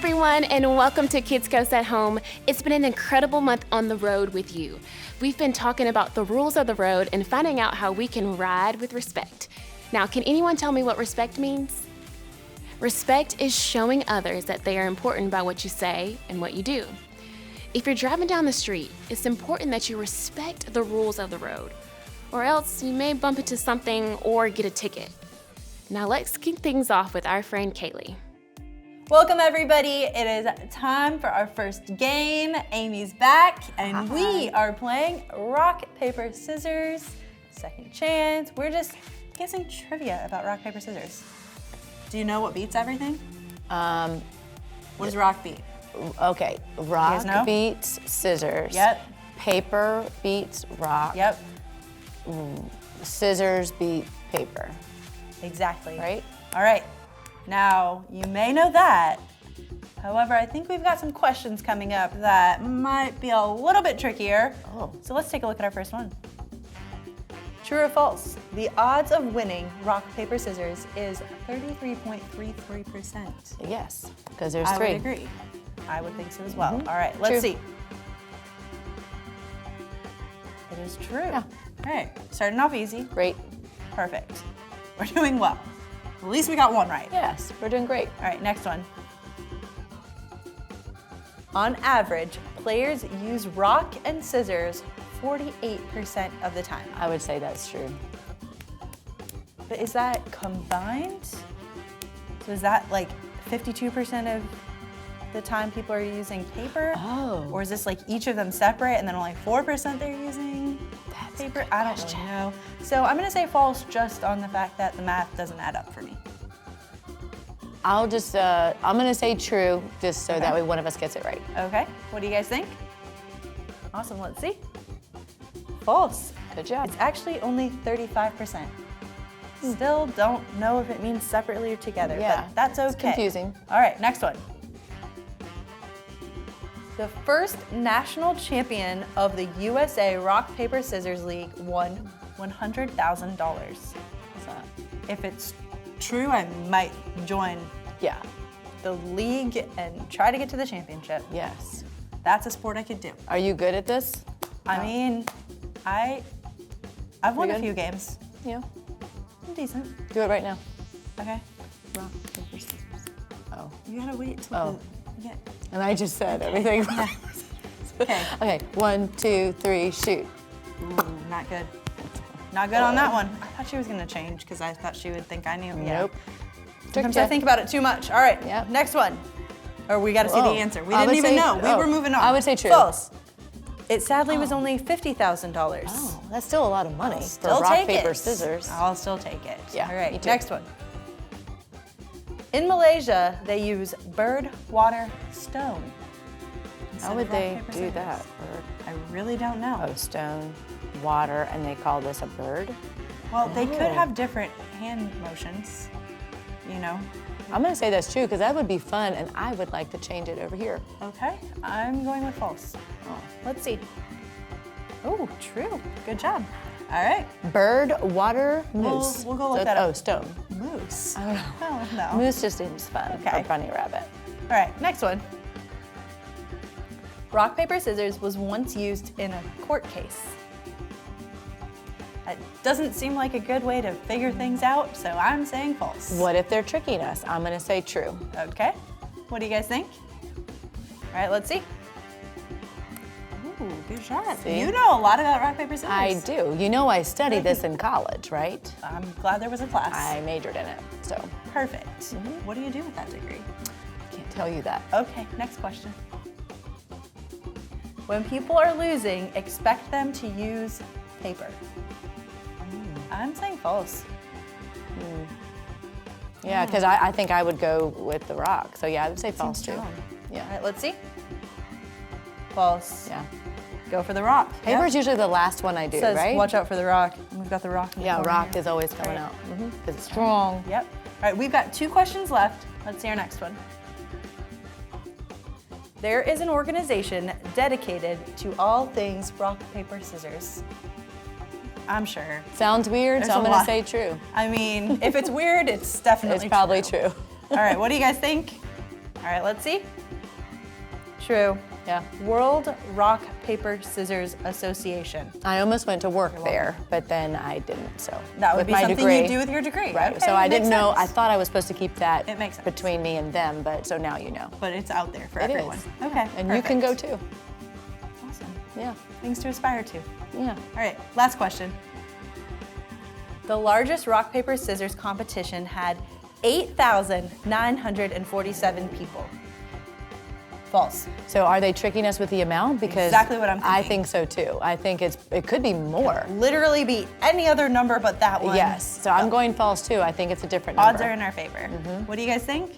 everyone, and welcome to Kidscoast At Home. It's been an incredible month on the road with you. We've been talking about the rules of the road and finding out how we can ride with respect. Now, can anyone tell me what respect means? Respect is showing others that they are important by what you say and what you do. If you're driving down the street, it's important that you respect the rules of the road, or else you may bump into something or get a ticket. Now let's kick things off with our friend Kaylee. Welcome everybody. It is time for our first game. Amy's back and we are playing rock, paper, scissors, second chance. We're just guessing trivia about rock, paper, scissors. Do you know what beats everything? What does rock beat? Okay, rock beats scissors. Yep. Paper beats rock. Yep. Scissors beat paper. Exactly. Right? All right. Now, you may know that. However, I think we've got some questions coming up that might be a little bit trickier. Oh. So let's take a look at our first one. True or false? The odds of winning rock, paper, scissors is 33.33%. Yes, because there's I three. would agree. I would think so as well. All right, let's see. It is true. Yeah. All right, starting off easy. Great. Perfect. We're doing well. At least we got one right. Yes, we're doing great. All right, next one. On average, players use rock and scissors 48% of the time. I would say that's true. But is that combined? So is that like 52% of the time people are using paper? Oh. Or is this like each of them separate and then only 4% they're using paper? I don't really know. So I'm gonna say false just on the fact that the math doesn't add up for me. I'll just, I'm gonna say true, just so that way one of us gets it right. Okay, what do you guys think? Awesome, let's see. False. Good job. It's actually only 35%. Still don't know if it means separately or together, Yeah, but that's okay. it's confusing. All right, next one. The first national champion of the USA Rock, Paper, Scissors League won $100,000. If it's true, I might join Yeah. the league and try to get to the championship. Yes. That's a sport I could do. Are you good at this? I mean, I've won a good? few games. Yeah. I'm decent. Do it right now. Okay. Rock, paper, scissors. Oh. You gotta wait till Oh. yeah. And I just said everything. Okay. Okay, 1, 2, 3, shoot. Ooh, not good. Not good on that one. I thought she was gonna change because I thought she would think I knew. Yeah. Nope. Sometimes I think about it too much. All right. Yep. Next one. Or we gotta see the answer. We I didn't would even say- know. We were moving on. I would say true. False. It sadly was only $50,000. Oh, that's still a lot of money for Still rock, take paper, it. scissors. I'll still take it. Yeah, All right. me too. Next one. In Malaysia, they use bird, water, stone. How would they do that? I really don't know. Oh, stone, water, and they call this a bird? Well, they could Oh. have different hand motions, you know. I'm gonna say that's true because that would be fun and I would like to change it over here. Okay, I'm going with false. Let's see. Oh, true. Good job. All right. Bird, water, moose. We'll go look that up. Oh, stone. Moose. I don't know. Oh, no. Moose just seems fun. Okay. Or bunny rabbit. All right, next one. Rock, paper, scissors was once used in a court case. That doesn't seem like a good way to figure things out, so I'm saying false. What if they're tricking us? I'm gonna say true. Okay. What do you guys think? All right, let's see. Ooh, good shot. See? You know a lot about rock, paper, scissors. I do. You know I studied this in college, right? I'm glad there was a class. I majored in it, so Perfect. What do you do with that degree? can't tell you that. Okay, next question. When people are losing, expect them to use paper. I'm saying false. Yeah, because I think I would go with the rock. So yeah, I would say false Seems too. strong. All Yeah. right, let's see. False. Yeah. Go for the rock. Paper is Yep. usually the last one I do, Says, right? watch out for the rock. And we've got the rock in the Yeah, corner rock here. is always coming Right. out because it's strong. Yep. All right, we've got 2 questions left. Let's see our next one. There is an organization dedicated to all things rock, paper, scissors. I'm sure. Sounds weird, There's so I'm a gonna lot. say true. I mean, if it's weird, it's definitely It's probably true. All right, what do you guys think? All right, let's see. True. Yeah. World Rock, Paper, Scissors Association. I almost went to work there, but then I didn't, so. That would with be my something degree, you do with your degree. Right, Okay, so I makes didn't know, I sense. thought I was supposed to keep that It makes sense. between me and them, but so now you know. But it's out there for It everyone. is. Okay, And you can go perfect. too. Awesome. Yeah, Things to aspire to. yeah. All right, last question. The largest rock, paper, scissors competition had 8,947 people. False. So are they tricking us with the amount? Because Exactly what I'm thinking. I think so too. I think it could be more. Literally be any other number but that one. Yes, so I'm going false too. I think it's a different number. Odds are in our favor. What do you guys think?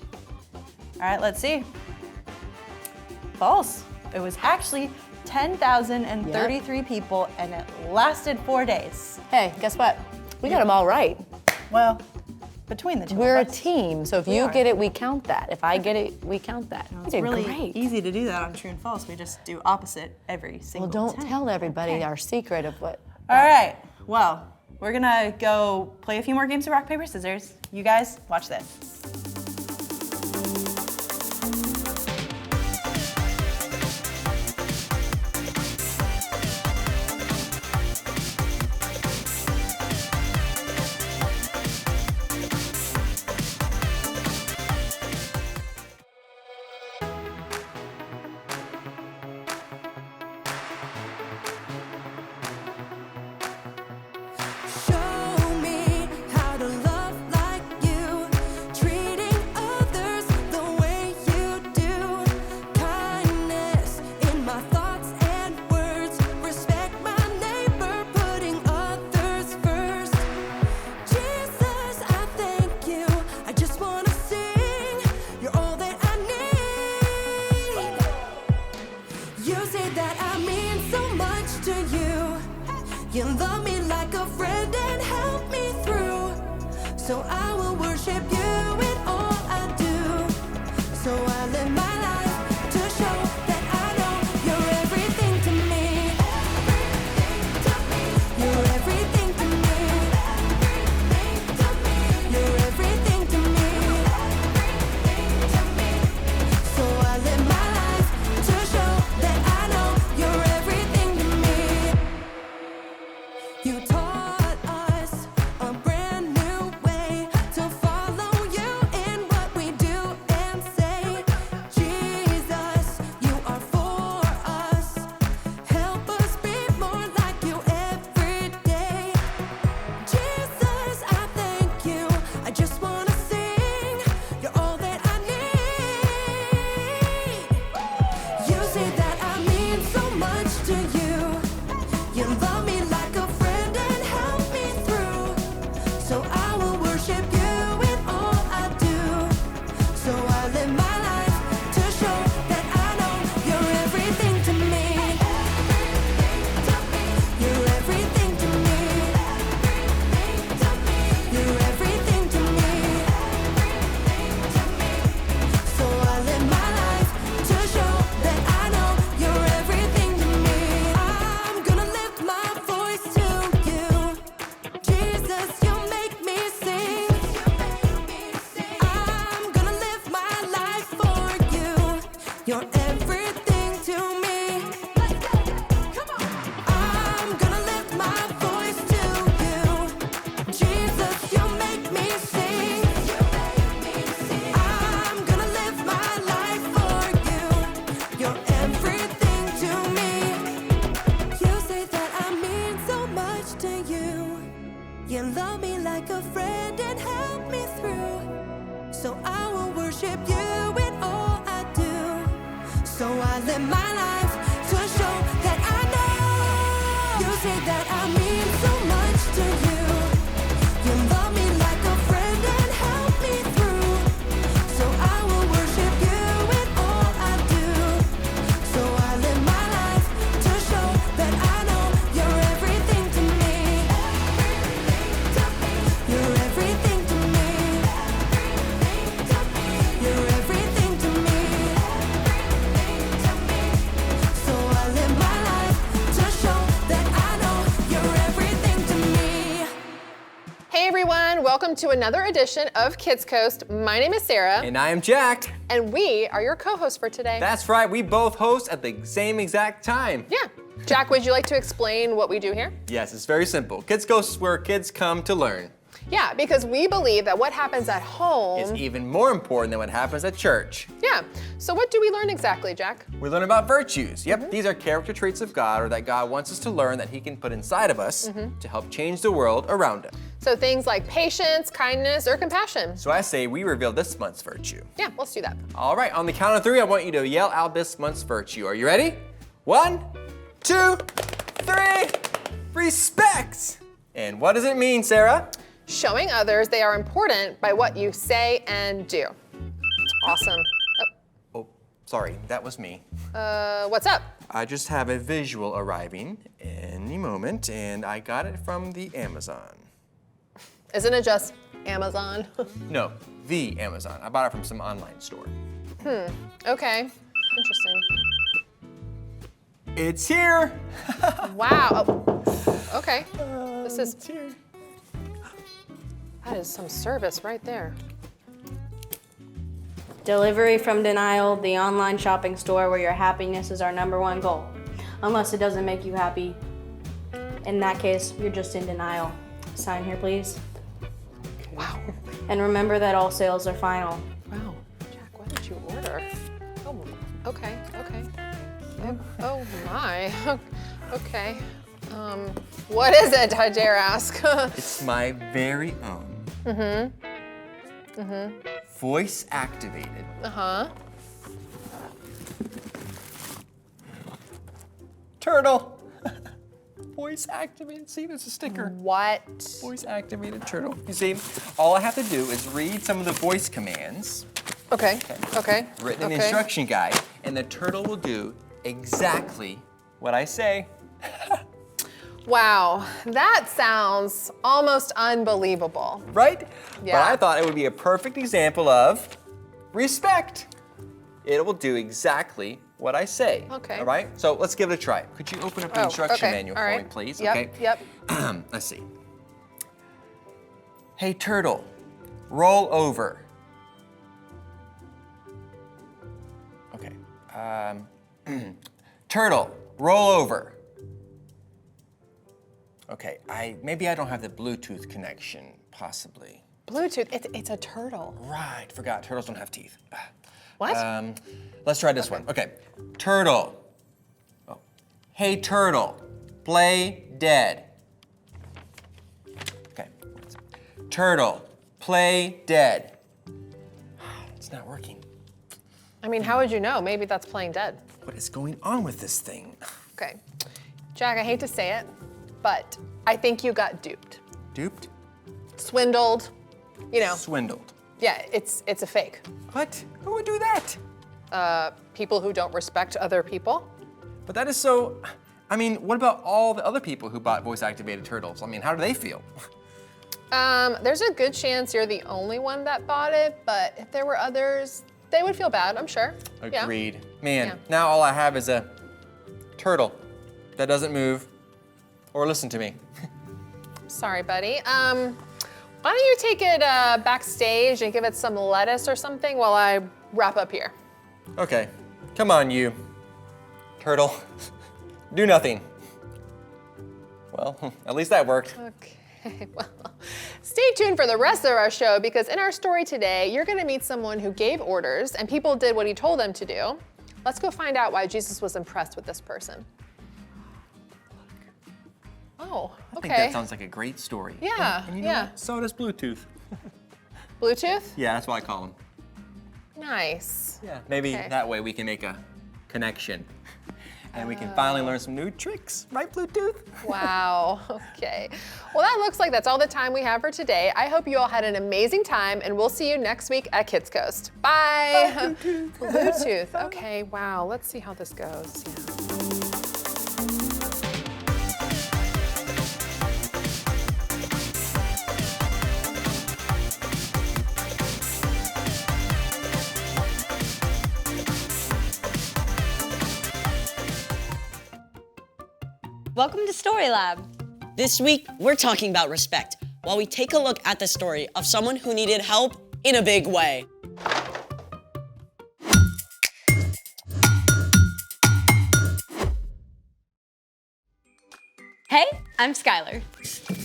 All right, let's see. False. It was actually 10,033 people, and it lasted 4 days. Hey, guess what? We got them all right. Well, between the two We're a of us. team, so if We you are. get it, we count that. If I get it, we count that. You It's did really great. easy to do that on true and false. We just do opposite every single Well, don't time. tell everybody Okay. our secret of what. All right. Well, we're gonna go play a few more games of rock, paper, scissors. You guys, watch this. Show me how to love like you, treating others the way you do. Kindness in my thoughts and words, respect my neighbor, putting others first. Jesus, I thank you. I just wanna sing. You're all that I need. You say that I mean so much to you. You love me like a friend and help me through. So I will worship you in all I do. So I live my life to show that I know you're everything to me. You're everything to me. You're everything to me. So I live my life to show that I know you're everything to me. You taught us a brand new way to follow you in what we do and say. Jesus, you are for us. Help us be more like you every day. Jesus, I thank you. I just want to sing. You're all that I need. You say that I mean so much to you. You love me like a friend and help me through. So I will worship you in all I do. So I live my life to show that I know you're everything to me. You're everything to me. You're everything to me. So I live my life to show that I know you're everything to me. I'm gonna lift my voice to you. Jesus, you make me sing. I'm gonna live my life for you. You're everything to me. I'm gonna lift my voice to you. Jesus, you make me sing. I'm gonna live my life for you. You're everything to me. You say that I mean so much to you. You love me like a friend and help me through. So I will worship you in all I do. So I welcome to another edition of Kids Coast. My name is Sarah. And I am Jack. And we are your co-hosts for today. That's right, we both host at the same exact time. Yeah. Jack, would you like to explain what we do here? Yes, it's very simple. Kids Coast is where kids come to learn. Yeah, because we believe that what happens at home It's even more important than what happens at church. Yeah. So what do we learn exactly, Jack? We learn about virtues. Yep, these are character traits of God, or that God wants us to learn that he can put inside of us to help change the world around us. So things like patience, kindness, or compassion. So I say we reveal this month's virtue. Yeah, let's do that. All right, on the count of 3, I want you to yell out this month's virtue. Are you ready? 1, 2, 3, respect. And what does it mean, Sarah? Showing others they are important by what you say and do. Awesome. Oh, sorry, that was me. What's up? I just have a visual arriving any moment, and I got it from the Amazon. Isn't it just Amazon? No, the Amazon. I bought it from some online store. Okay, interesting. It's here. Wow. Oh, okay. This is. It's here. That is some service right there. Delivery from Denial, the online shopping store where your happiness is our #1 goal. Unless it doesn't make you happy. In that case, you're just in denial. Sign here, please. Wow. And remember that all sales are final. Wow. Jack, what did you order? Oh, okay. Oh my. Okay. What is it, I dare ask? It's my very own. Voice activated. Turtle. Voice activated. See, there's a sticker. What? Voice activated turtle. You see, all I have to do is read some of the voice commands Okay. written in the instruction guide, and the turtle will do exactly what I say. Wow, that sounds almost unbelievable. Right? Yeah. But I thought it would be a perfect example of respect. It will do exactly what I say. Okay. All right? So let's give it a try. Could you open up the Oh, instruction okay. manual All for right. me, please? Yep, Okay. yep. Let's see. Hey, turtle, roll over. Okay. Turtle, roll over. Okay, maybe I don't have the Bluetooth connection, possibly. Bluetooth, it's a turtle. Right, forgot, turtles don't have teeth. What? Let's try this one. Okay, turtle. Oh. Hey, turtle, play dead. Okay. Turtle, play dead. It's not working. I mean, how would you know? Maybe that's playing dead. What is going on with this thing? Okay. Jack, I hate to say it, but I think you got duped. Duped? Swindled, you know. Swindled. Yeah, it's a fake. What? Who would do that? People who don't respect other people. But that is so, I mean, what about all the other people who bought voice-activated turtles? I mean, how do they feel? There's a good chance you're the only one that bought it, but if there were others, they would feel bad, I'm sure. Yeah. Agreed. Man, Yeah. now all I have is a turtle that doesn't move or listen to me. Sorry, buddy. Why don't you take it backstage and give it some lettuce or something while I wrap up here? Okay, come on, you turtle. Do nothing. Well, at least that worked. Okay, well, stay tuned for the rest of our show because in our story today, you're gonna meet someone who gave orders and people did what he told them to do. Let's go find out why Jesus was impressed with this person. Oh, I okay. think that sounds like a great story. Yeah, And you know yeah. what? So does Bluetooth. Bluetooth? Yeah, that's why I call them. Nice. Yeah, maybe Okay. that way we can make a connection. And we can finally learn some new tricks, right, Bluetooth? Wow, okay. Well, that looks like that's all the time we have for today. I hope you all had an amazing time, and we'll see you next week at Kids Coast. Bye. Bluetooth. Bluetooth, okay, wow. Let's see how this goes. Yeah. Welcome to Story Lab. This week, we're talking about respect. while we take a look at the story of someone who needed help in a big way. Hey, I'm Skylar.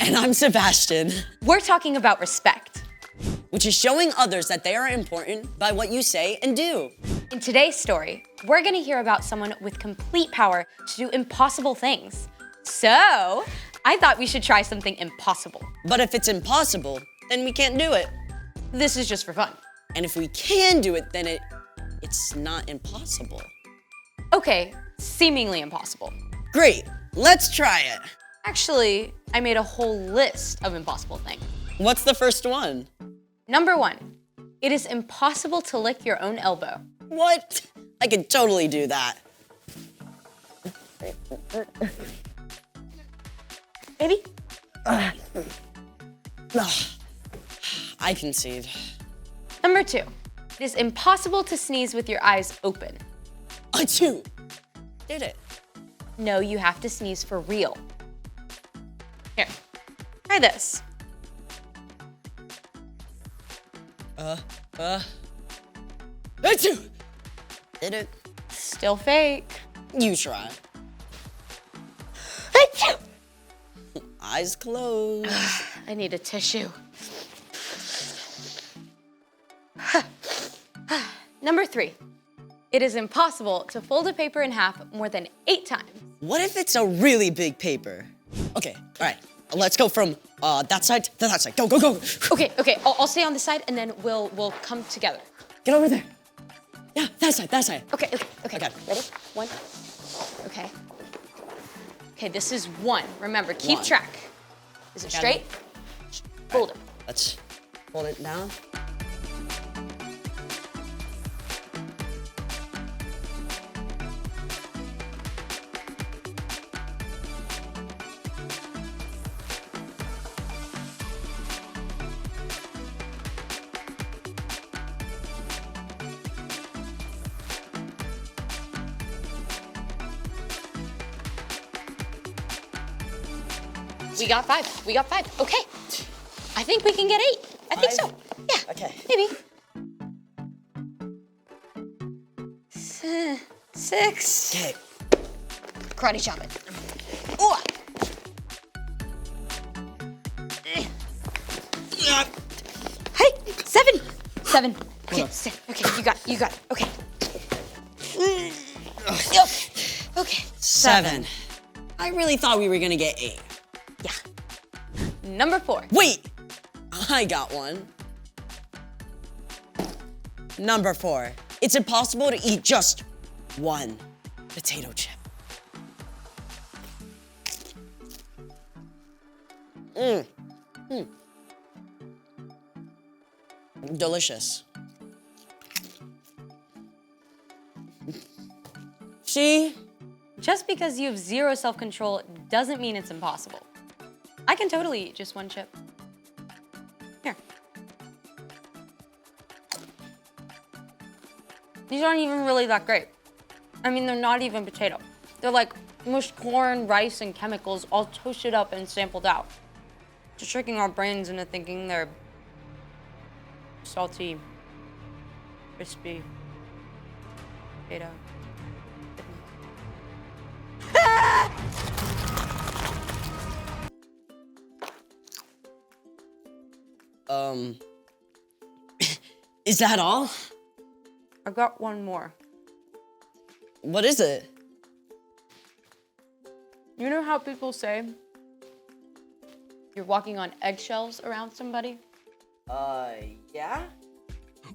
And I'm Sebastian, We're talking about respect. which is showing others that they are important by what you say and do. In today's story, we're gonna hear about someone with complete power to do impossible things. So, I thought we should try something impossible. But if it's impossible, then we can't do it. This is just for fun. And if we can do it, then it's not impossible. Okay, seemingly impossible. Great, let's try it. Actually, I made a whole list of impossible things. What's the first one? Number 1, it is impossible to lick your own elbow. What? I could totally do that. Baby? Ugh. I concede. Number 2, it is impossible to sneeze with your eyes open. I too did it. No, you have to sneeze for real. Here, try this. I too did it. Still fake. You try. Eyes closed. I need a tissue. Number 3, it is impossible to fold a paper in half more than 8 times. What if it's a really big paper? Okay, all right. Let's go from that side to that side. Go, go, go. Okay, I'll stay on this side and then we'll come together. Get over there. Yeah, that side, that side. Okay. Okay. Ready? 1. Okay. Okay, this is 1. Remember, keep 1. track. Is it Got straight? it. Fold it. Let's fold it down. We got 5. Okay. I think we can get 8. I think so. Yeah. Okay. Maybe. 6. Okay. Karate chop it. Ooh. Hey, 7. 7. Okay, 6. Okay, you got it. Okay. Okay. 7. I really thought we were gonna get 8. Yeah. Number 4. Wait, I got one. Number 4, it's impossible to eat just one potato chip. Delicious. See? Just because you have 0 self-control doesn't mean it's impossible. I can totally eat just 1 chip. Here. These aren't even really that great. I mean, they're not even potato. They're like mushed corn, rice, and chemicals all toasted up and sampled out. Just tricking our brains into thinking they're salty, crispy, potato. Is that all? I got 1 more. What is it? You know how people say you're walking on eggshells around somebody? Yeah?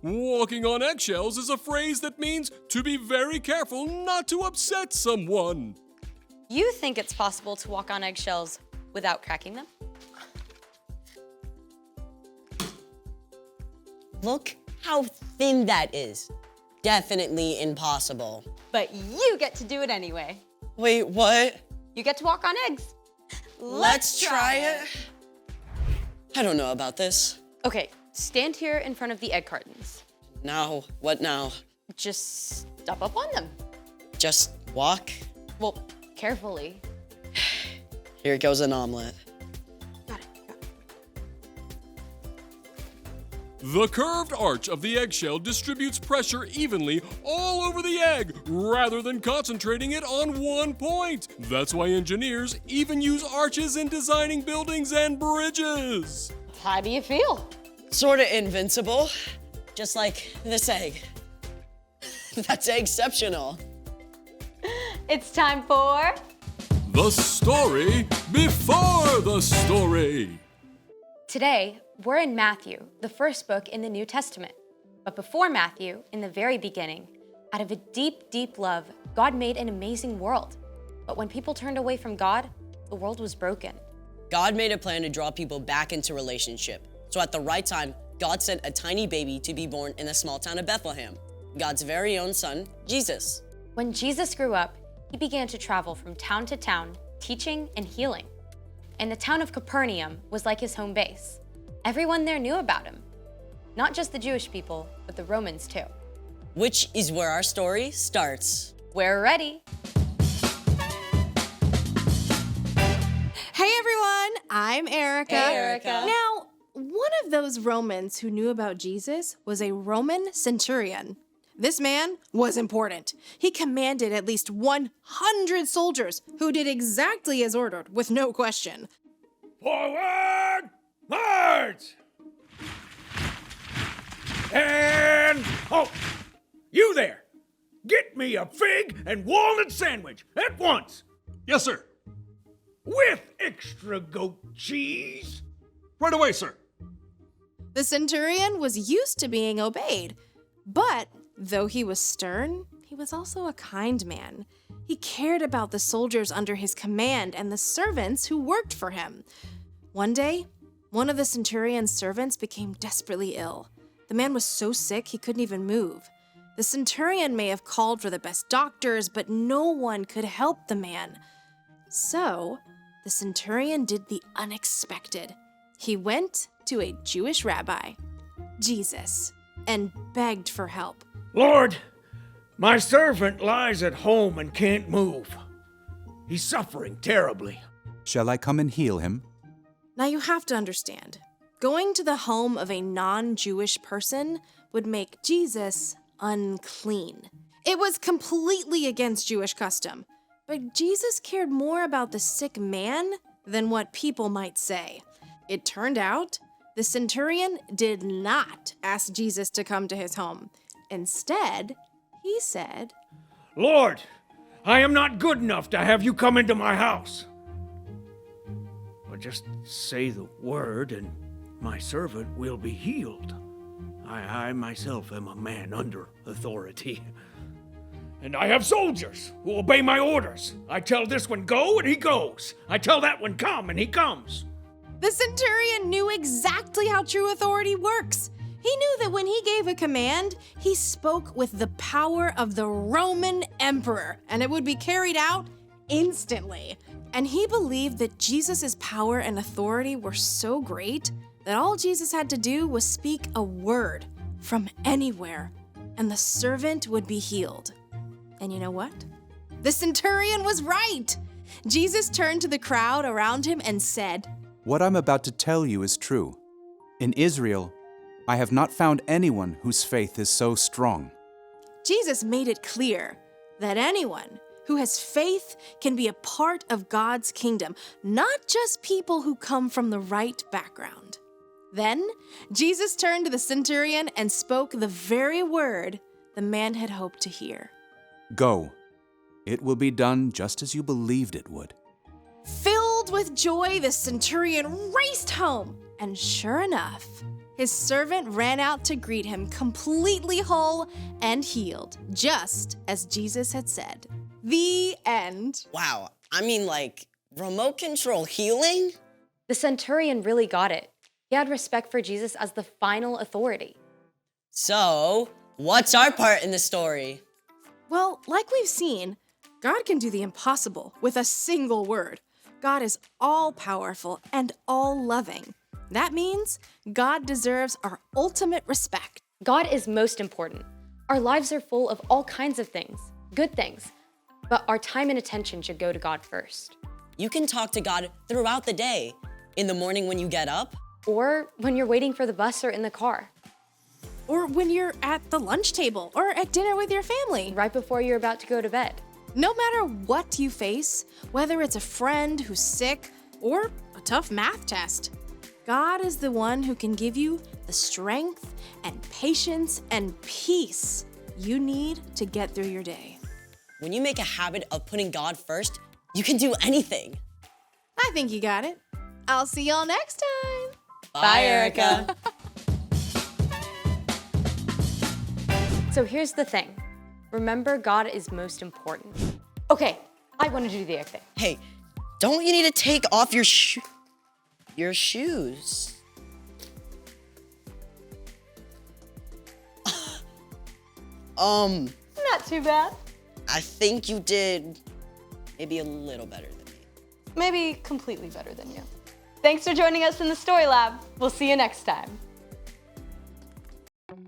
Walking on eggshells is a phrase that means to be very careful not to upset someone. You think it's possible to walk on eggshells without cracking them? Look how thin that is. Definitely impossible. But you get to do it anyway. Wait, what? You get to walk on eggs. Let's try it. I don't know about this. Okay, stand here in front of the egg cartons. Now, what now? Just step up on them. Just walk? Well, carefully. Here goes an omelet. Got it. The curved arch of the eggshell distributes pressure evenly all over the egg rather than concentrating it on one point. That's why engineers even use arches in designing buildings and bridges. How do you feel? Sorta invincible, just like this egg. That's exceptional. It's time for The story before the story. Today, we're in Matthew, the first book in the New Testament. But before Matthew, in the very beginning, out of a deep, deep love, God made an amazing world. But when people turned away from God, the world was broken. God made a plan to draw people back into relationship. So at the right time, God sent a tiny baby to be born in the small town of Bethlehem, God's very own son, Jesus. When Jesus grew up, he began to travel from town to town, teaching and healing. And the town of Capernaum was like his home base. Everyone there knew about him. Not just the Jewish people, but the Romans too. Which is where our story starts. We're ready. Hey everyone, I'm Erica. Hey, Erica. Now, one of those Romans who knew about Jesus was a Roman centurion. This man was important. He commanded at least 100 soldiers who did exactly as ordered with no question. Forward, march! And halt! You there! Get me a fig and walnut sandwich at once! Yes, sir. With extra goat cheese! Right away, sir. The centurion was used to being obeyed, but though he was stern, he was also a kind man. He cared about the soldiers under his command and the servants who worked for him. One day, one of the centurion's servants became desperately ill. The man was so sick he couldn't even move. The centurion may have called for the best doctors, but no one could help the man. So, the centurion did the unexpected. He went to a Jewish rabbi, Jesus, and begged for help. Lord, my servant lies at home and can't move. He's suffering terribly. Shall I come and heal him? Now you have to understand, going to the home of a non-Jewish person would make Jesus unclean. It was completely against Jewish custom, but Jesus cared more about the sick man than what people might say. It turned out the centurion did not ask Jesus to come to his home. Instead, he said, Lord, I am not good enough to have you come into my house. But just say the word and my servant will be healed. I myself am a man under authority. And I have soldiers who obey my orders. I tell this one go and he goes. I tell that one come and he comes. The centurion knew exactly how true authority works. He knew that when he gave a command, he spoke with the power of the Roman emperor, and it would be carried out instantly. And he believed that Jesus' power and authority were so great that all Jesus had to do was speak a word from anywhere, and the servant would be healed. And you know what? The centurion was right. Jesus turned to the crowd around him and said, What I'm about to tell you is true. In Israel, I have not found anyone whose faith is so strong. Jesus made it clear that anyone who has faith can be a part of God's kingdom, not just people who come from the right background. Then, Jesus turned to the centurion and spoke the very word the man had hoped to hear. Go. It will be done just as you believed it would. Filled with joy, the centurion raced home, and sure enough, his servant ran out to greet him, completely whole and healed, just as Jesus had said. The end. Wow, I mean, like, remote control healing? The centurion really got it. He had respect for Jesus as the final authority. So, what's our part in the story? Well, like we've seen, God can do the impossible with a single word. God is all-powerful and all-loving. That means God deserves our ultimate respect. God is most important. Our lives are full of all kinds of things, good things, but our time and attention should go to God first. You can talk to God throughout the day. In the morning when you get up, Or when you're waiting for the bus or in the car. or when you're at the lunch table or at dinner with your family. Right before you're about to go to bed. No matter what you face, whether it's a friend who's sick or a tough math test, God is the one who can give you the strength and patience and peace you need to get through your day. When you make a habit of putting God first, you can do anything. I think you got it. I'll see y'all next time. Bye, Erica. So here's the thing. Remember, God is most important. Okay, I want to do the egg thing. Hey, don't you need to take off your shoes? Not too bad. I think you did maybe a little better than me. Maybe completely better than you. Thanks for joining us in the Story Lab. We'll see you next time. All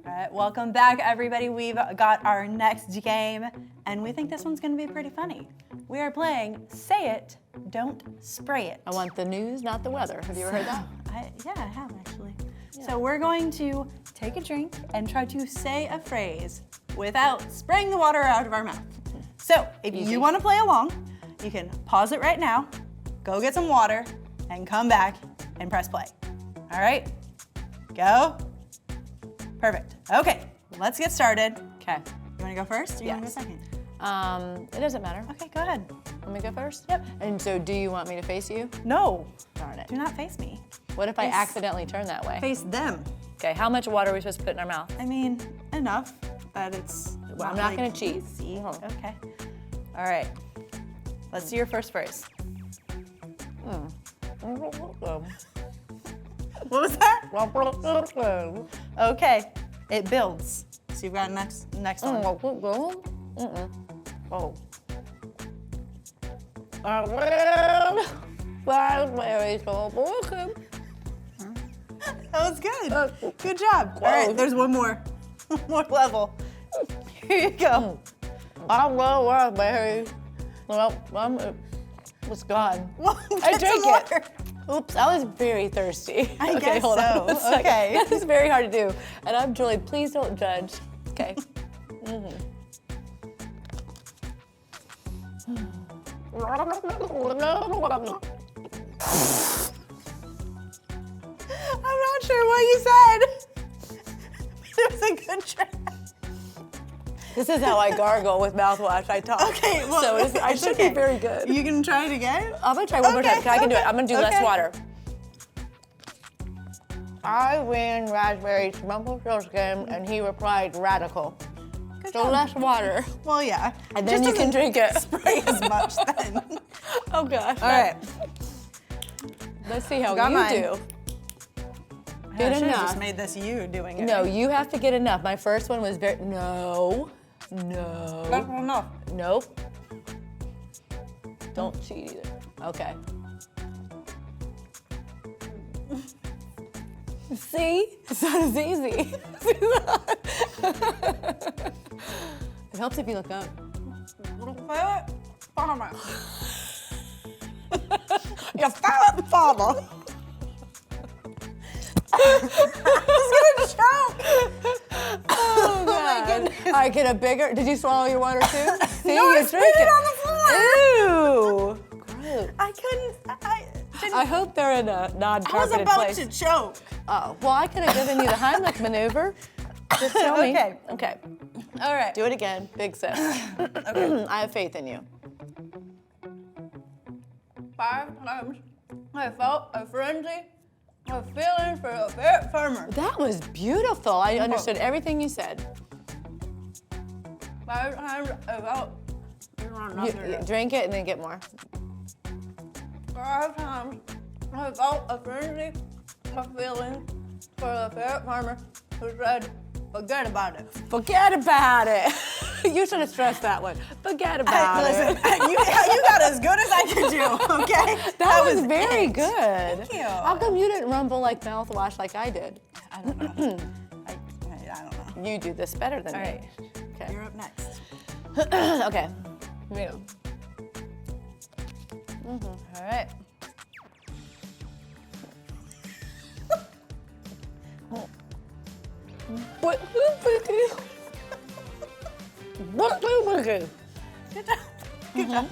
right, welcome back, everybody. We've got our next game, and we think this one's gonna be pretty funny. We are playing Say It, Don't Spray It. I want the news, not the weather. Have you ever heard that? Yeah, I have actually. So we're going to take a drink and try to say a phrase without spraying the water out of our mouth. So if you want to play along, you can pause it right now, go get some water, and come back and press play. All right, go. Perfect. Okay, let's get started. Okay. You want to go first or you want to go second? It doesn't matter. Okay, go ahead. Let me go first? Yep. And so do you want me to face you? No, Darn it. do not face me. What if I accidentally turn that way? Face them. Okay, how much water are we supposed to put in our mouth? I mean, enough that it's Well, I'm not gonna cheat. easy. Hold on. Okay. All right. Let's do your first phrase. What was that? Okay. It builds. So you've got next one. Oh. That was good. Good job. All right, there's one more. One more level. Here you go. It's gone. Well, I get drank some it. water. Oops, I was very thirsty. I Okay, guess hold on so. a second. Okay. That is very hard to do. And I'm Julie, please don't judge. Okay. I'm not sure what you said. It was a good try. This is how I gargle with mouthwash. I talk. Okay, well, so I it's should okay. be very good. You can try it again? I'm gonna try one more time. Okay. I can do it. I'm gonna do less Okay. water. I ran raspberry Rumpel game, and he replied radical. Good So job. less water, Well, yeah. and then Just you can doesn't drink it. spray as much then. Oh gosh. All right. Let's see how Got you mine. do. I Get should have enough. just made this you doing it. No, you have to get enough. My first one was very no. That's No. enough. Nope. Don't cheat either. Okay. See? It's not as easy. It helps if you look up. Farmer. You found the farmer. Oh my goodness. All right, get a bigger. Did you swallow your water too? See, No, I you spit drink it on the floor. Ew. Gross. I couldn't. I hope they're in a I was non-carpeted about place. to choke. Oh, well, I could have given you the Heimlich maneuver. Just tell me. Okay. Okay. All right. Do it again. Big sip. I have faith in you. 5 times I felt a frenzy of feeling for a fair farmer. That was beautiful. I understood everything you said. 5 times I felt. You drink it and then get more. 5 times I felt a frenzy of feeling for the fair farmer who said, "Forget about it." Forget about it. You should have stressed that one. Forget about Listen, it. you got as good as I could do, okay? That was very it. good. Thank you. How come you didn't rumble like mouthwash like I did? I don't know. I don't know. You do this better than All me. right, Okay. you're up next. Okay. Here we go. All right. Good job. Good job.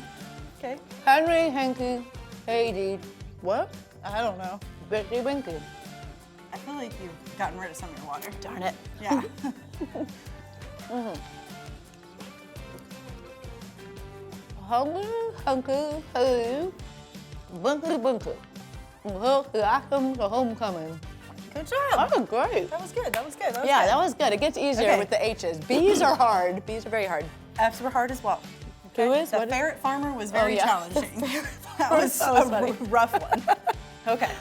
Okay. Henry, Henky, Heidi. What? I don't know. Bitty Winky. I feel like you've gotten rid of some of your water. Darn it. Yeah. Hunky, hunky, hoo. Bunky, bunky. The homecoming. Good job. That was great. That was good. That was good. That was Yeah, good. that was good. It gets easier Okay. with the H's. B's are hard. B's are very hard. F's were hard as well. Who is? The What is- ferret farmer was very yeah. challenging. That farmer was that was a funny. rough one. Okay.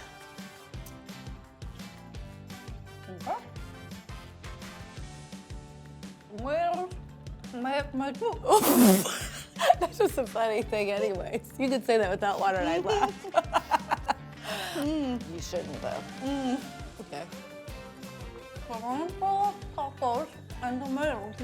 Well, my That's just a funny thing anyways. You could say that without water and I'd laugh. You shouldn't though. Okay. and tomatoes.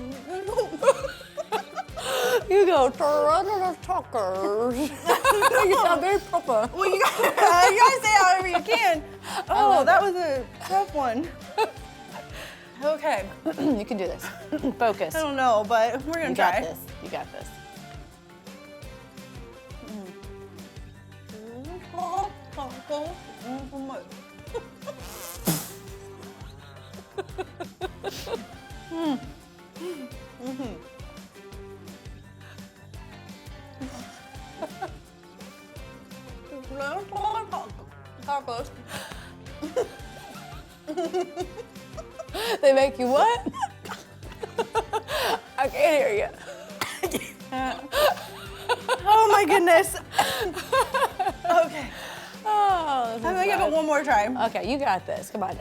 You go, Toronto Tuckers. You sound very proper. Well, you gotta say however you can. Oh, that was a tough one. Okay. You can do this. Focus. I don't know, but we're gonna You try. got this. You got this. Tacos. They make you what? I can't hear you. Oh my goodness. Okay. Oh, I'm gonna give it one more try. Okay, you got this. Come on.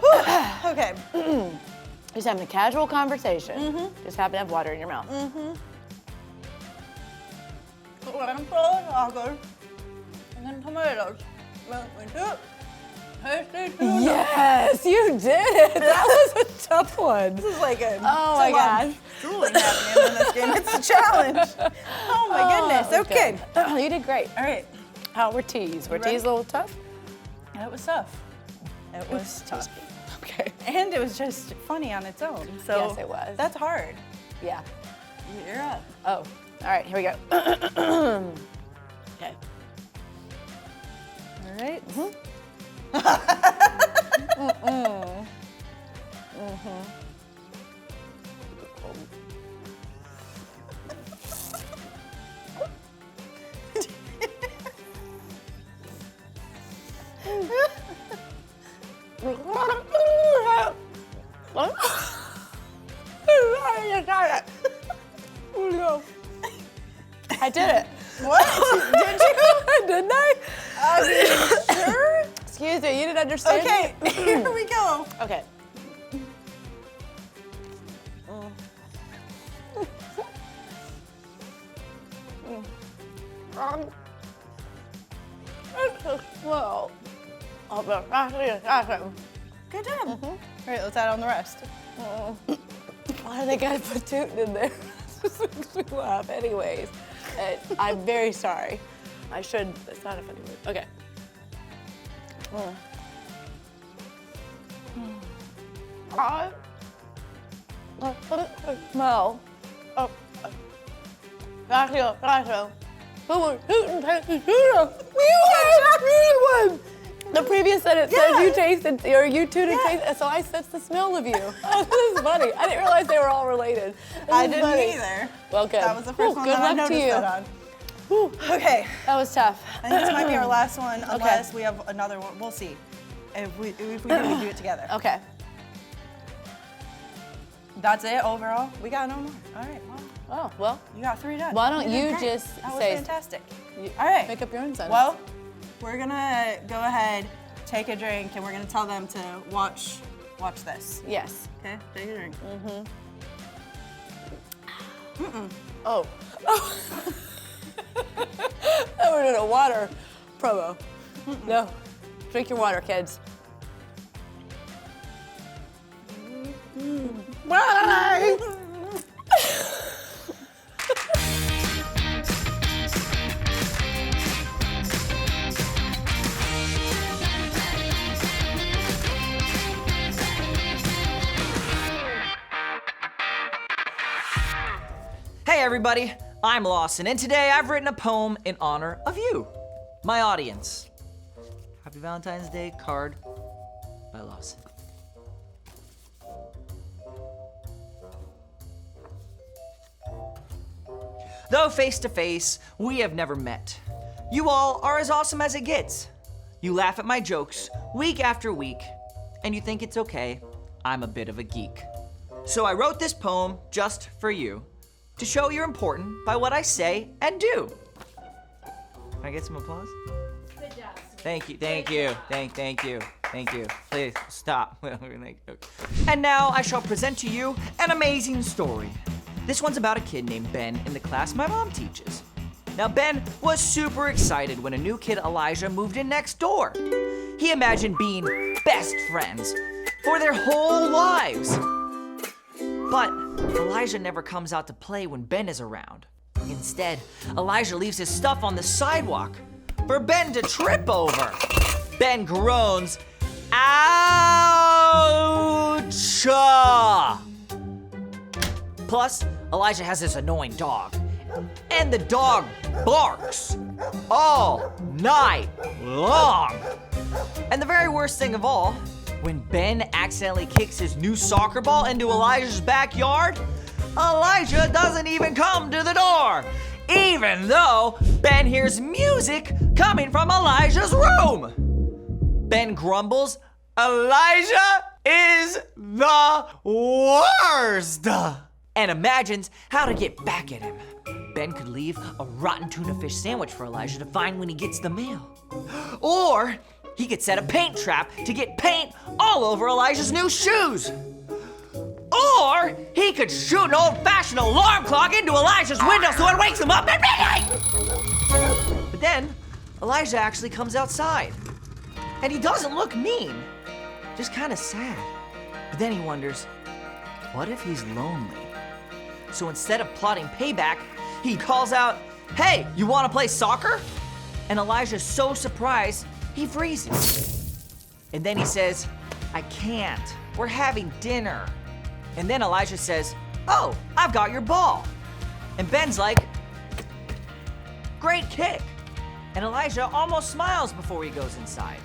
Okay. Just having a casual conversation. Just happen to have water in your mouth. Tacos. And then tomatoes. Yes, you did it. That was a tough one. This is like a Oh my gosh. drooling happening in this game. It's a challenge. Oh my goodness. Okay. Good. You did great. All right. How were teas? Were ready? teas a little tough? It was tough. It was tough. Okay. And it was just funny on its own. So Yes, it was. That's hard. Yeah. You're up. Oh, all right, here we go. Okay. All right. I did it. What? Did you? Didn't I? Sure? Excuse me, you didn't understand Okay, me? here we go. Okay. It's so slow. Oh, but awesome. Good job. All right, let's add on the rest. Why do they gotta put tootin' in there? This makes me laugh anyways. I'm very sorry. I should, it's not a funny word. Okay. Smell. The previous sentence says you tasted, or you two didn't taste, so I sensed the smell of you. Oh, this is funny. I didn't realize they were all related. This I is didn't funny. either. Well, good. That was the first one Good that I luck to noticed you. that on. Okay, That was tough. I think this might be our last one, unless we have another one. We'll see. If we do, we do it together. Okay. That's it overall. We got no more. All right. Well, Oh, well, you got 3 done. why don't did you great. just That was say- fantastic. you All right. make up your own sentence. Well, we're gonna go ahead, take a drink, and we're gonna tell them to watch this. Yes. Okay, take a drink. Oh. That was in a water promo. No. Drink your water, kids. Bye. Hey everybody, I'm Lawson, and today I've written a poem in honor of you, my audience. Happy Valentine's Day card by Lawson. Though face to face, we have never met. You all are as awesome as it gets. You laugh at my jokes week after week, and you think it's okay, I'm a bit of a geek. So I wrote this poem just for you, to show you're important by what I say and do. Can I get some applause? Good job. Thank you, thank you, thank you. Please, stop. And now I shall present to you an amazing story. This one's about a kid named Ben in the class my mom teaches. Now Ben was super excited when a new kid, Elijah, moved in next door. He imagined being best friends for their whole lives. But Elijah never comes out to play when Ben is around. Instead, Elijah leaves his stuff on the sidewalk for Ben to trip over. Ben groans, ouch! Plus, Elijah has this annoying dog, and the dog barks all night long. And the very worst thing of all, when Ben accidentally kicks his new soccer ball into Elijah's backyard, Elijah doesn't even come to the door, even though Ben hears music coming from Elijah's room. Ben grumbles, Elijah is the worst, and imagines how to get back at him. Ben could leave a rotten tuna fish sandwich for Elijah to find when he gets the mail. Or he could set a paint trap to get paint all over Elijah's new shoes. Or he could shoot an old-fashioned alarm clock into Elijah's window so it wakes him up at midnight. But then Elijah actually comes outside, and he doesn't look mean, just kind of sad. But then he wonders, what if he's lonely? So instead of plotting payback, he calls out, hey, you want to play soccer? And Elijah's so surprised, he freezes. And then he says, I can't, we're having dinner. And then Elijah says, oh, I've got your ball. And Ben's like, great kick. And Elijah almost smiles before he goes inside.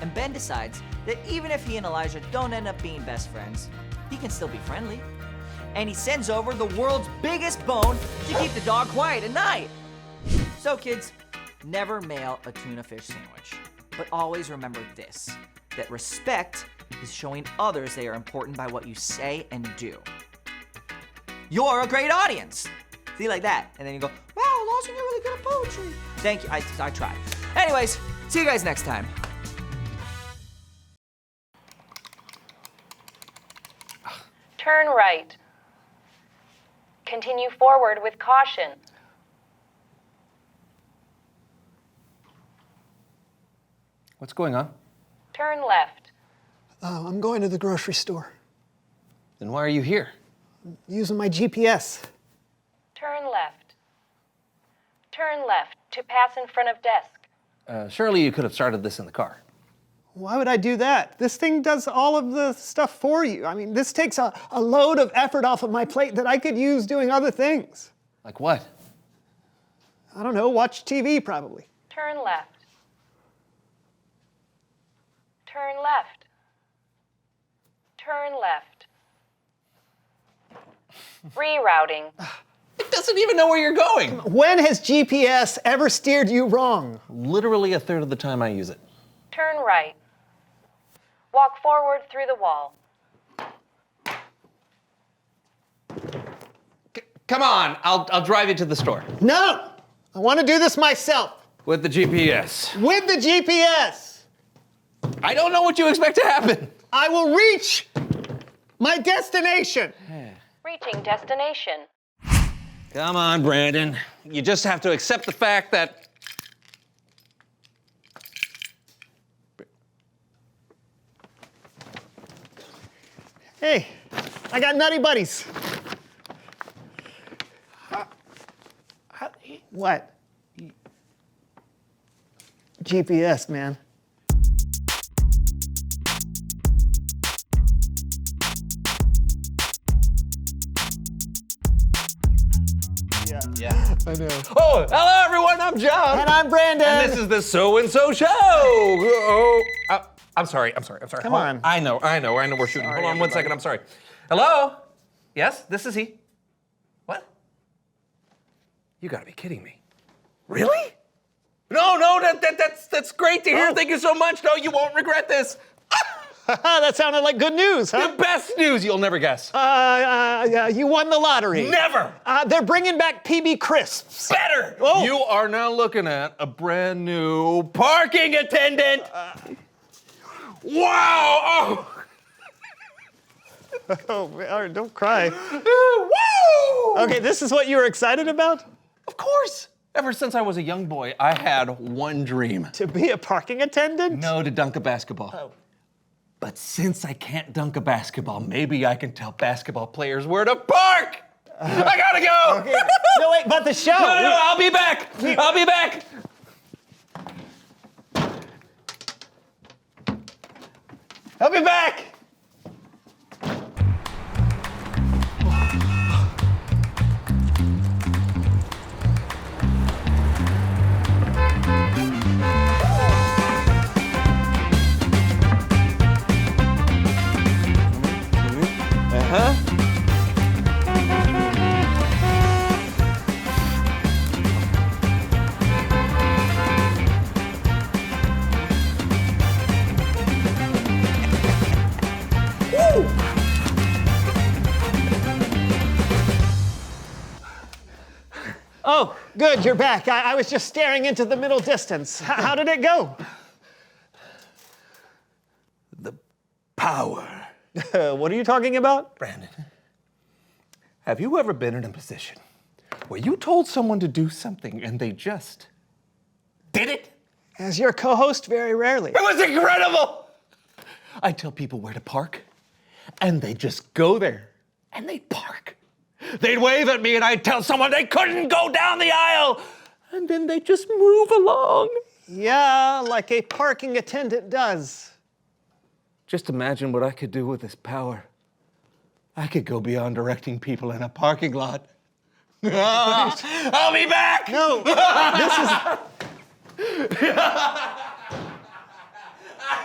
And Ben decides that even if he and Elijah don't end up being best friends, he can still be friendly. And he sends over the world's biggest bone to keep the dog quiet at night. So kids, never mail a tuna fish sandwich. But always remember this, that respect is showing others they are important by what you say and do. You're a great audience. See, like that. And then you go, wow, Lawson, you're really good at poetry. Thank you, I tried. Anyways, see you guys next time. Turn right. Continue forward with caution. What's going on? Turn left. I'm going to the grocery store. Then why are you here? Using my GPS. Turn left. Turn left to pass in front of desk. Surely you could have started this in the car. Why would I do that? This thing does all of the stuff for you. I mean, this takes a load of effort off of my plate that I could use doing other things. Like what? I don't know, watch TV probably. Turn left. Turn left. Turn left. Rerouting. It doesn't even know where you're going. When has GPS ever steered you wrong? Literally a third of the time I use it. Turn right. Walk forward through the wall. Come on, I'll drive you to the store. No! I want to do this myself. With the GPS. With the GPS! I don't know what you expect to happen. I will reach my destination. Reaching destination. Come on, Brandon. You just have to accept the fact that... Hey, I got nutty buddies. What? GPS, man. Yeah, I know. Oh, hello everyone, I'm John. And I'm Brandon. And this is the So-and-So Show. Oh, I'm sorry. Come on. I know we're shooting. Hold on 1 second, I'm sorry. Hello? Yes, this is he. What? You gotta be kidding me. Really? No, that's great to hear. Thank you so much. No, you won't regret this. That sounded like good news, huh? The best news, you'll never guess. You won the lottery. Never. They're bringing back PB Crisps. Better. Oh. You are now looking at a brand new parking attendant. Wow. Oh, don't cry. Woo! Okay, this is what you were excited about? Of course. Ever since I was a young boy, I had one dream. To be a parking attendant? No, to dunk a basketball. Oh. But since I can't dunk a basketball, maybe I can tell basketball players where to park. I gotta go. Okay. No, wait, but the show. No, I'll be back. I'll be back. I'll be back. Oh, good, you're back. I was just staring into the middle distance. How did it go? The power. What are you talking about? Brandon, have you ever been in a position where you told someone to do something and they just did it? As your co-host, very rarely. It was incredible! I tell people where to park, and they just go there, and they'd park. They'd wave at me, and I'd tell someone they couldn't go down the aisle, and then they'd just move along. Yeah, like a parking attendant does. Just imagine what I could do with this power. I could go beyond directing people in a parking lot. I'll be back! No, this is...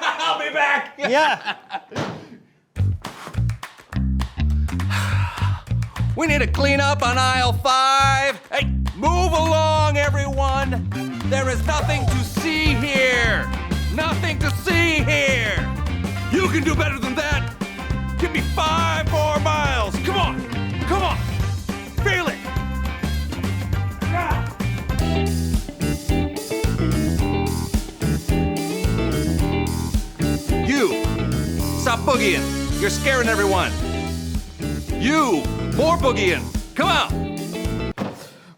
I'll be back! Yeah. We need to clean up on aisle 5. Hey, move along, everyone. There is nothing to see here. Nothing to see here. You can do better than that. Give me 5 more miles. Come on. Come on. Feel it. You, stop boogieing. You're scaring everyone. You, more boogieing. Come on.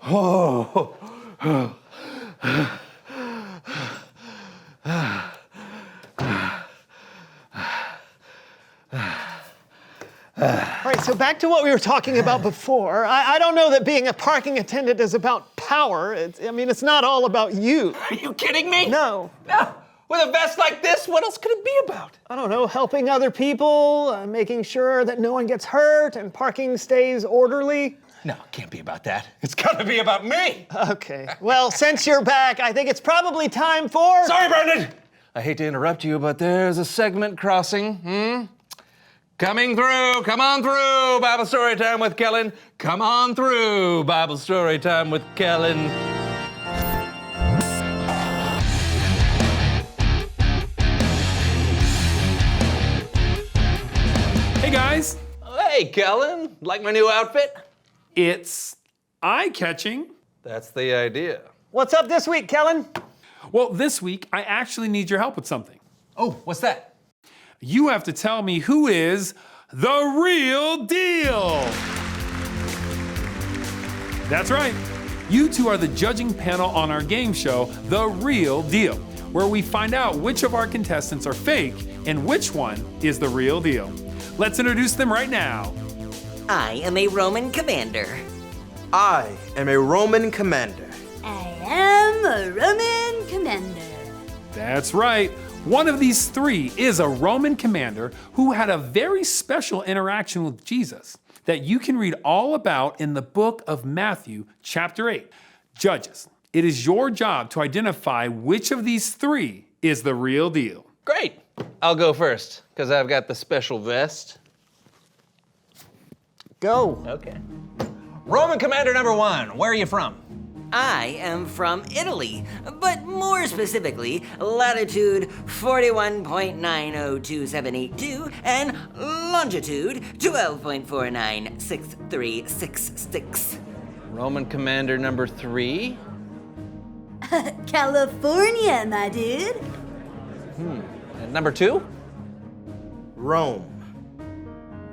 Oh. All right, so back to what we were talking about before. I don't know that being a parking attendant is about power. It's not all about you. Are you kidding me? No. No. With a vest like this, what else could it be about? I don't know, helping other people, making sure that no one gets hurt and parking stays orderly. No, it can't be about that. It's gotta be about me. Okay, well, since you're back, I think it's probably time for... Sorry, Brendan! I hate to interrupt you, but there's a segment crossing. Coming through, come on through, Bible Story Time with Kellen. Come on through, Bible Story Time with Kellen. Hey guys, Hey, Kellen, like my new outfit? it's eye-catching. That's the idea. What's up this week, Kellen? Well, this week, I actually need your help with something. Oh, what's that? You have to tell me who is the real deal. That's right. You two are the judging panel on our game show, The Real Deal, where we find out which of our contestants are fake and which one is the real deal. Let's introduce them right now. I am a Roman commander. I am a Roman commander. I am a Roman commander. That's right. One of these three is a Roman commander who had a very special interaction with Jesus. that you can read all about in the book of Matthew, chapter 8. Judges, it is your job to identify which of these three is the real deal. Great. I'll go first, because I've got the special vest. Go. Okay. Roman commander number 1, where are you from? I am from Italy, but more specifically, latitude 41.902782 and longitude 12.496366. Roman commander number 3. California, my dude. And number 2? Rome.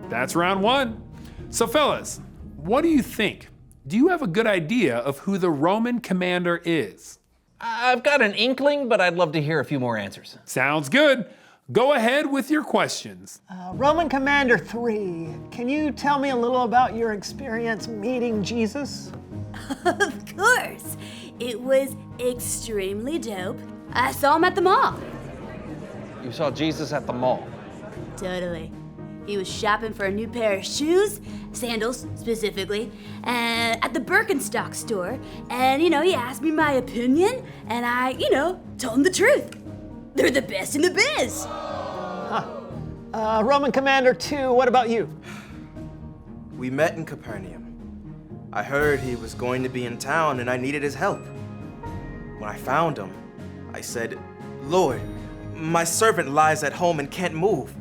That's round 1. So fellas, what do you think? Do you have a good idea of who the Roman commander is? I've got an inkling, but I'd love to hear a few more answers. Sounds good. Go ahead with your questions. Roman Commander 3, can you tell me a little about your experience meeting Jesus? Of course. It was extremely dope. I saw him at the mall. You saw Jesus at the mall. Totally. He was shopping for a new pair of shoes, sandals specifically, and at the Birkenstock store. And, he asked me my opinion, and I, told him the truth. They're the best in the biz. Roman Commander 2, what about you? We met in Capernaum. I heard he was going to be in town and I needed his help. When I found him, I said, "Lord, my servant lies at home and can't move.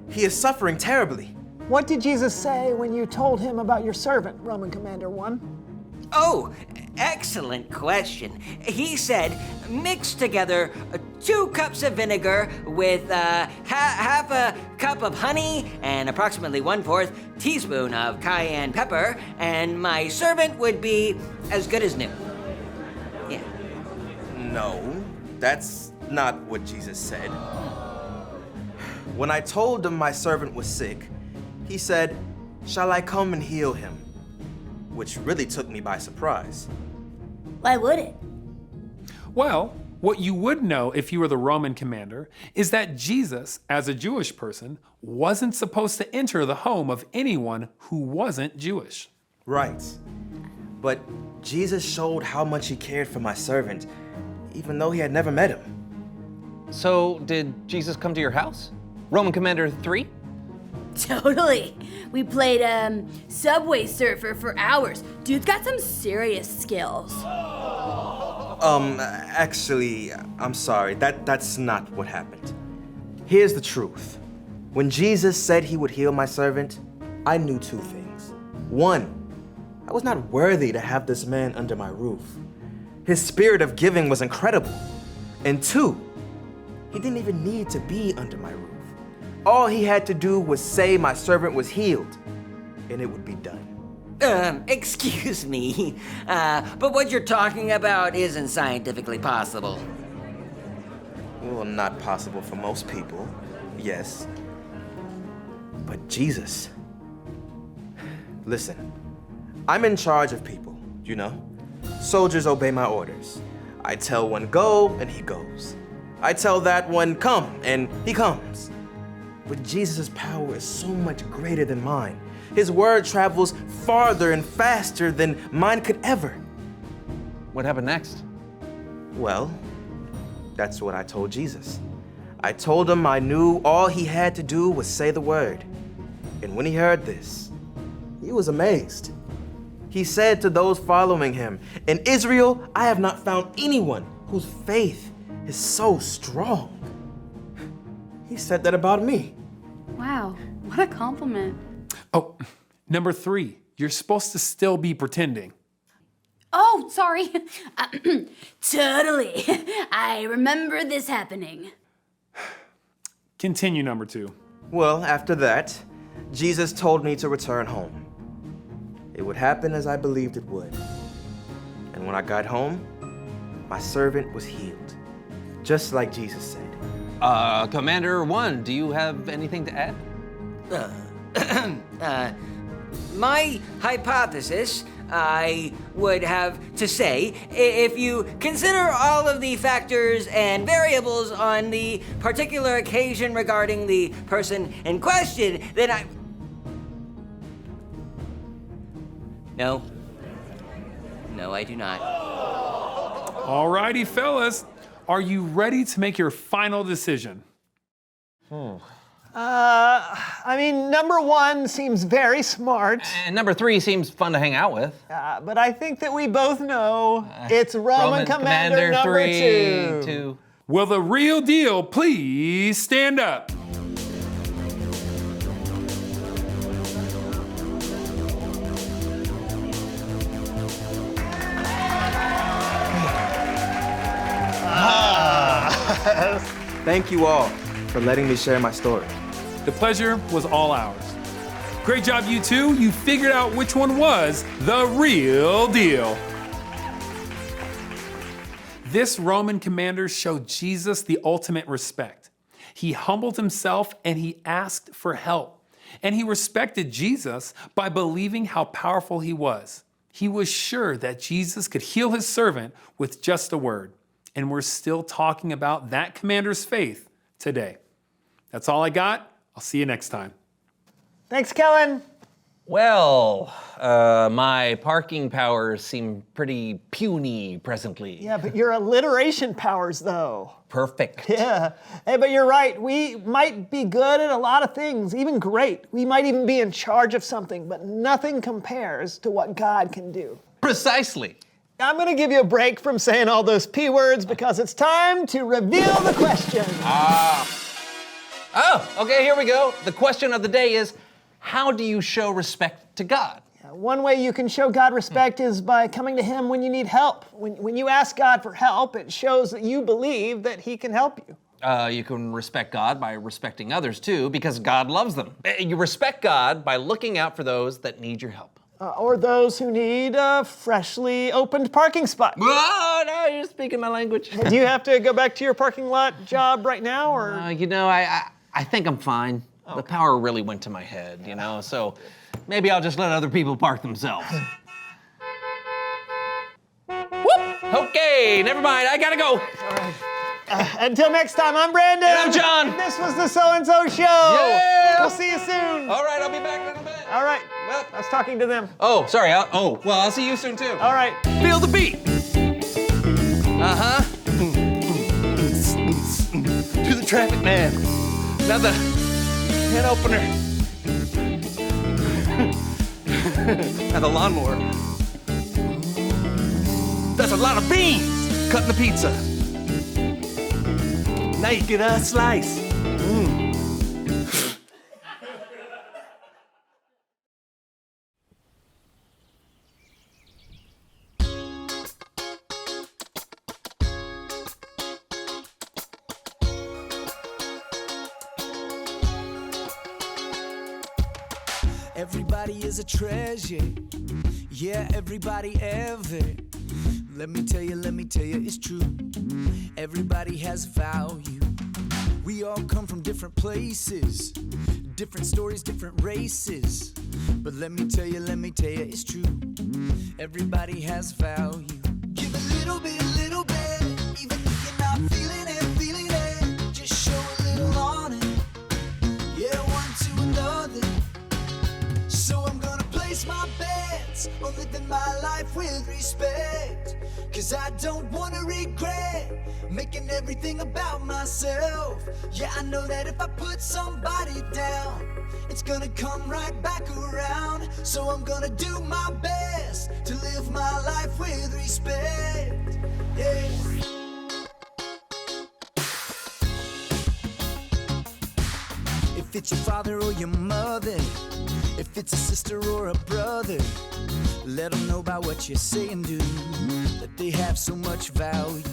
He is suffering terribly." What did Jesus say when you told him about your servant, Roman Commander 1? Oh, excellent question. He said, mix together 2 cups of vinegar with half a cup of honey and approximately 1/4 teaspoon of cayenne pepper, and my servant would be as good as new. Yeah. No, that's not what Jesus said. When I told him my servant was sick, he said, "Shall I come and heal him?" Which really took me by surprise. Why would it? Well, what you would know if you were the Roman commander is that Jesus, as a Jewish person, wasn't supposed to enter the home of anyone who wasn't Jewish. Right. But Jesus showed how much he cared for my servant, even though he had never met him. So, did Jesus come to your house? Roman commander 3? Totally. We played Subway Surfer for hours. Dude's got some serious skills. Actually, I'm sorry. That's not what happened. Here's the truth. When Jesus said he would heal my servant, I knew 2 things. 1, I was not worthy to have this man under my roof. His spirit of giving was incredible. And 2, he didn't even need to be under my roof. All he had to do was say my servant was healed, and it would be done. Excuse me, but what you're talking about isn't scientifically possible. Well, not possible for most people, yes. But Jesus. Listen, I'm in charge of people, you know? Soldiers obey my orders. I tell one go, and he goes. I tell that one come, and he comes. But Jesus' power is so much greater than mine. His word travels farther and faster than mine could ever. What happened next? Well, that's what I told Jesus. I told him I knew all he had to do was say the word. And when he heard this, he was amazed. He said to those following him, "In Israel, I have not found anyone whose faith is so strong." He said that about me. Wow, what a compliment. Oh, number 3, you're supposed to still be pretending. Oh, sorry. Totally. I remember this happening. Continue, number 2. Well, after that, Jesus told me to return home. It would happen as I believed it would. And when I got home, my servant was healed, just like Jesus said. Commander 1, do you have anything to add? My hypothesis, I would have to say, if you consider all of the factors and variables on the particular occasion regarding the person in question, then No. No, I do not. Alrighty, fellas. Are you ready to make your final decision? I mean, number 1 seems very smart. And number 3 seems fun to hang out with. But I think that we both know it's Roman Commander number 2. Will the real deal please stand up? Thank you all for letting me share my story. The pleasure was all ours. Great job, you two. You figured out which one was the real deal. This Roman commander showed Jesus the ultimate respect. He humbled himself and he asked for help. And he respected Jesus by believing how powerful he was. He was sure that Jesus could heal his servant with just a word. And we're still talking about that commander's faith today. That's all I got. I'll see you next time. Thanks, Kellen. Well, my parking powers seem pretty puny presently. Yeah, but your alliteration powers, though. Perfect. Yeah. Hey, but you're right. We might be good at a lot of things, even great. We might even be in charge of something, but nothing compares to what God can do. Precisely. I'm going to give you a break from saying all those P words because it's time to reveal the question. Oh, okay, here we go. The question of the day is, how do you show respect to God? One way you can show God respect is by coming to Him when you need help. When you ask God for help, it shows that you believe that He can help you. You can respect God by respecting others too, because God loves them. You respect God by looking out for those that need your help. Or those who need a freshly opened parking spot. Oh, no, you're speaking my language. Do you have to go back to your parking lot job right now, or? I think I'm fine. Okay. The power really went to my head, so maybe I'll just let other people park themselves. Whoop! Okay, never mind, I gotta go. All right. Until next time, I'm Brandon. And I'm John. This was the So-and-So Show. Yeah. We'll see you soon. All right, I'll be back in a little bit. All right. Well, I was talking to them. Oh, sorry. I'll see you soon too. All right. Feel the beat. Uh-huh. To the traffic man. Now the can opener. Now the lawnmower. That's a lot of beans cutting the pizza. Now you get a slice. Everybody is a treasure. Yeah, everybody ever. Let me tell you, it's true. Everybody has value. We all come from different places, different stories, different races. But let me tell you, it's true. Everybody has value. Give a little bit, even if you're not feeling it. Just show a little on it. Yeah, one to another. So I'm gonna place my bets on living my life with respect. Cause I don't wanna regret making everything about myself. Yeah, I know that if I put somebody down, it's gonna come right back around. So I'm gonna do my best to live my life with respect. Yeah. If it's your father or your mother, if it's a sister or a brother, let them know about what you say and do, that they have so much value.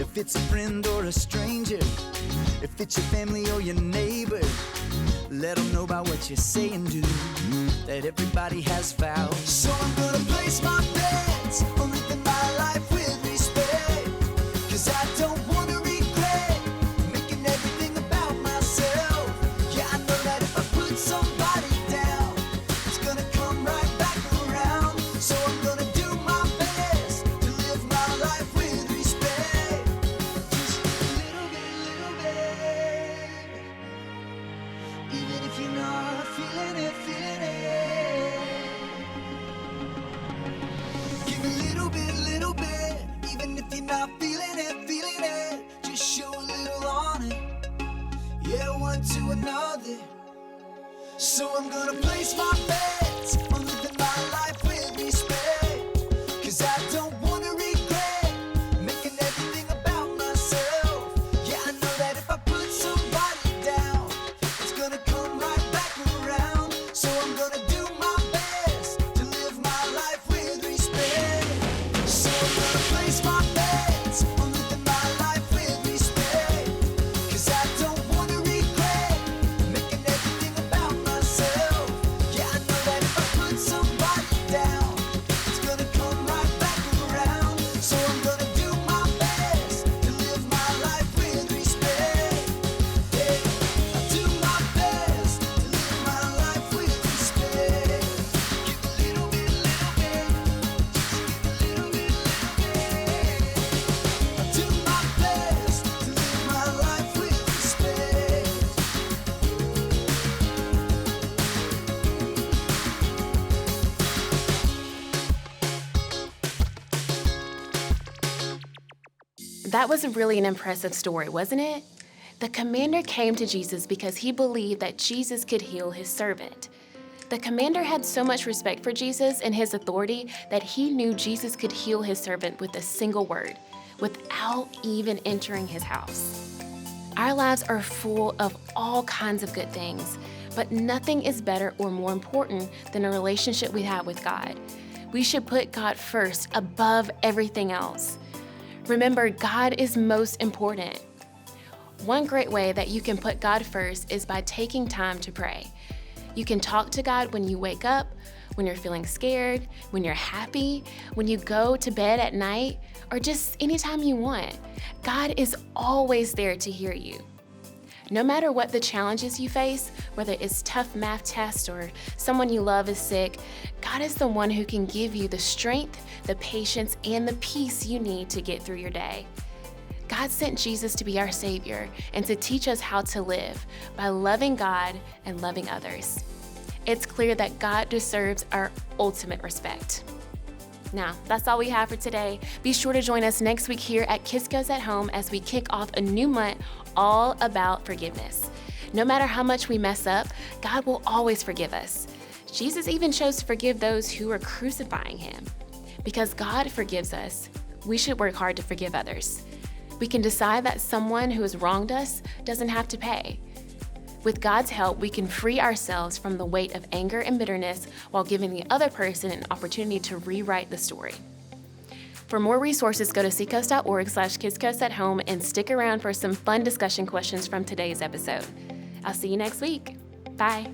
If it's a friend or a stranger, if it's your family or your neighbor, let them know about what you say and do, that everybody has value. So I'm gonna place my bets on living my life with respect. Cause I don't wanna regret making everything about myself. Yeah, I know that if I put somebody down, it's gonna come right back around. So I'm gonna do my best to live my life with respect. Just a little bit. Even if you're not feeling it. not feeling it, just show a little on it. Yeah, one to another. So I'm gonna place my bets on living my life with respect. 'Cause I don't wanna regret making everything about myself. Yeah, I know that if I put somebody down, it's gonna come right back around. So I'm gonna do my best to live my life with respect. So I'm gonna place my bets on living my life with respect. 'Cause I don't wanna regret making everything about myself. Yeah, I know that if I put somebody down, it's gonna come right back around. So I'm gonna do my best to live my life with respect. Yeah, I do my best to live my life with respect. Give a little bit, just give a little bit. I do my best to live my life with respect. That was really an impressive story, wasn't it? The commander came to Jesus because he believed that Jesus could heal his servant. The commander had so much respect for Jesus and his authority that he knew Jesus could heal his servant with a single word, without even entering his house. Our lives are full of all kinds of good things, but nothing is better or more important than a relationship we have with God. We should put God first above everything else. Remember, God is most important. One great way that you can put God first is by taking time to pray. You can talk to God when you wake up, when you're feeling scared, when you're happy, when you go to bed at night, or just anytime you want. God is always there to hear you. No matter what the challenges you face, whether it's tough math tests or someone you love is sick, God is the one who can give you the strength, the patience, and the peace you need to get through your day. God sent Jesus to be our Savior and to teach us how to live by loving God and loving others. It's clear that God deserves our ultimate respect. Now, that's all we have for today. Be sure to join us next week here at Kidscoast At Home as we kick off a new month all about forgiveness. No matter how much we mess up, God will always forgive us. Jesus even chose to forgive those who were crucifying him. Because God forgives us, we should work hard to forgive others. We can decide that someone who has wronged us doesn't have to pay. With God's help, we can free ourselves from the weight of anger and bitterness while giving the other person an opportunity to rewrite the story. For more resources, go to seacoast.org/kidscoastathome and stick around for some fun discussion questions from today's episode. I'll see you next week. Bye.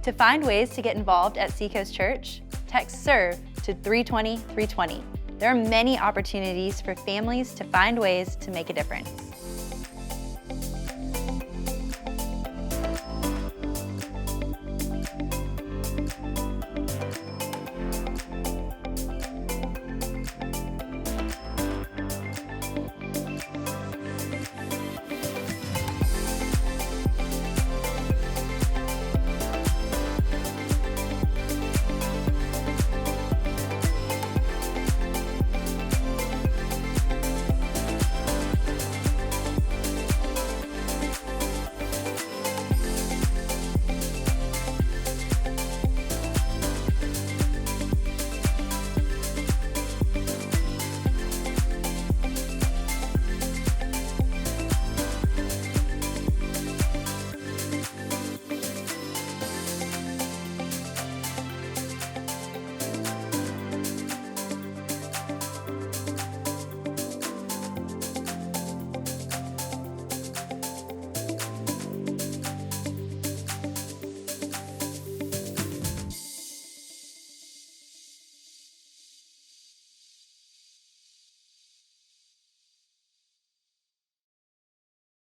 To find ways to get involved at Seacoast Church, text SERVE to 320-320. There are many opportunities for families to find ways to make a difference.